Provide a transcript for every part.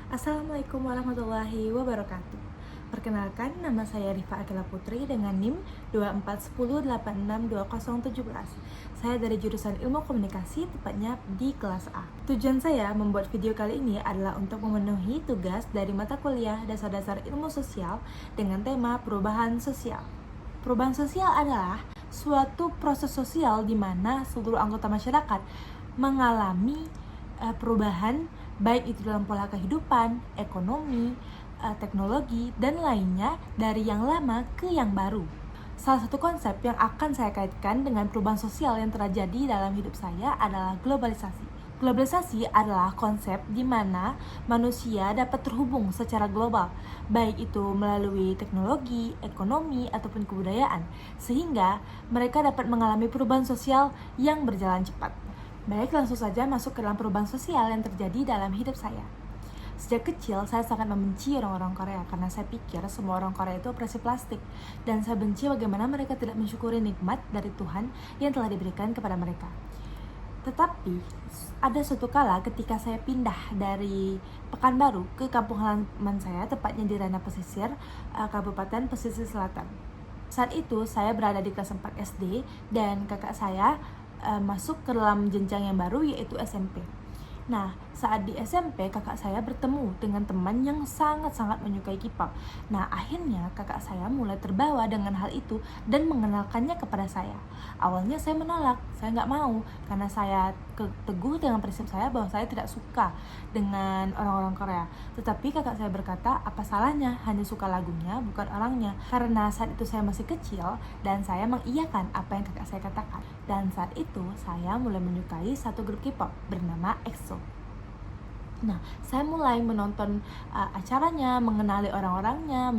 Assalamualaikum warahmatullahi wabarakatuh. Perkenalkan, nama saya Rifa Akila Putri dengan NIM 2410862017. Saya dari jurusan Ilmu Komunikasi, tepatnya di kelas A. Tujuan saya membuat video kali ini adalah untuk memenuhi tugas dari mata kuliah Dasar-Dasar Ilmu Sosial dengan tema perubahan sosial. Perubahan sosial adalah suatu proses sosial di mana seluruh anggota masyarakat mengalami perubahan, baik itu dalam pola kehidupan, ekonomi, teknologi, dan lainnya dari yang lama ke yang baru. Salah satu konsep yang akan saya kaitkan dengan perubahan sosial yang terjadi dalam hidup saya adalah globalisasi. Globalisasi adalah konsep di mana manusia dapat terhubung secara global, baik itu melalui teknologi, ekonomi, ataupun kebudayaan, sehingga mereka dapat mengalami perubahan sosial yang berjalan cepat. Baik, langsung saja masuk ke dalam perubahan sosial yang terjadi dalam hidup saya. Sejak kecil, saya sangat membenci orang-orang Korea karena saya pikir semua orang Korea itu operasi plastik. Dan saya benci bagaimana mereka tidak mensyukuri nikmat dari Tuhan yang telah diberikan kepada mereka. Tetapi, ada suatu kala ketika saya pindah dari Pekanbaru ke kampung halaman saya, tepatnya di ranah pesisir, Kabupaten Pesisir Selatan. Saat itu, saya berada di kelas 4 SD dan kakak saya masuk ke dalam jenjang yang baru, yaitu SMP. Nah, saat di SMP, kakak saya bertemu dengan teman yang sangat-sangat menyukai K-pop. Nah, akhirnya kakak saya mulai terbawa dengan hal itu dan mengenalkannya kepada saya. Awalnya saya menolak, saya nggak mau, karena saya teguh dengan prinsip saya bahwa saya tidak suka dengan orang-orang Korea. Tetapi kakak saya berkata, apa salahnya, hanya suka lagunya, bukan orangnya. Karena saat itu saya masih kecil, dan saya mengiyakan apa yang kakak saya katakan. Dan saat itu, saya mulai menyukai satu grup K-pop bernama EXO. Nah, saya mulai menonton acaranya, mengenali orang-orangnya,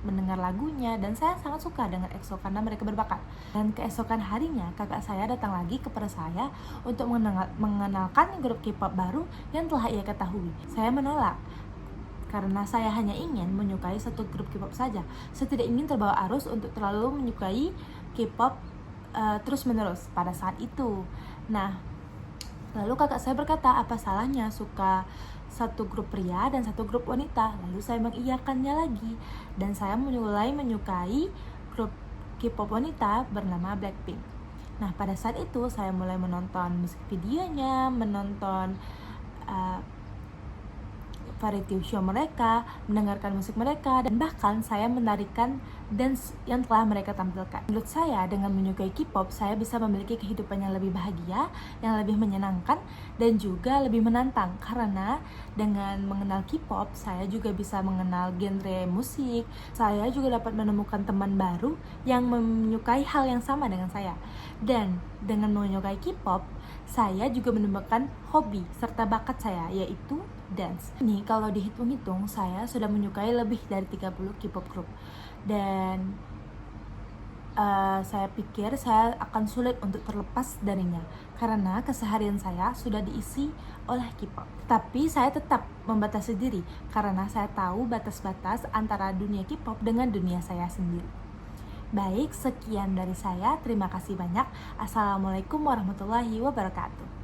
mendengar lagunya, dan saya sangat suka dengan EXO karena mereka berbakat. Dan keesokan harinya, kakak saya datang lagi kepada saya untuk mengenalkan grup K-pop baru yang telah ia ketahui. Saya menolak karena saya hanya ingin menyukai satu grup K-pop saja. Saya tidak ingin terbawa arus untuk terlalu menyukai K-pop terus-menerus pada saat itu. Nah, lalu kakak saya berkata, apa salahnya suka satu grup pria dan satu grup wanita? Lalu saya mengiyakannya lagi, dan saya mulai menyukai grup K-pop wanita bernama Blackpink. Nah, pada saat itu saya mulai menonton musik videonya, menonton variety show mereka, mendengarkan musik mereka, dan bahkan saya menarikan dance yang telah mereka tampilkan. Menurut saya, dengan menyukai K-pop, saya bisa memiliki kehidupan yang lebih bahagia, yang lebih menyenangkan, dan juga lebih menantang. Karena dengan mengenal K-pop, saya juga bisa mengenal genre musik. Saya juga dapat menemukan teman baru yang menyukai hal yang sama dengan saya. Dan dengan menyukai K-pop, saya juga menemukan hobi serta bakat saya, yaitu dance. Ini kalau dihitung-hitung, saya sudah menyukai lebih dari 30 K-pop group. Dan saya pikir saya akan sulit untuk terlepas darinya karena keseharian saya sudah diisi oleh K-pop. Tapi saya tetap membatasi diri karena saya tahu batas-batas antara dunia K-pop dengan dunia saya sendiri. Baik, sekian dari saya. Terima kasih banyak. Assalamualaikum warahmatullahi wabarakatuh.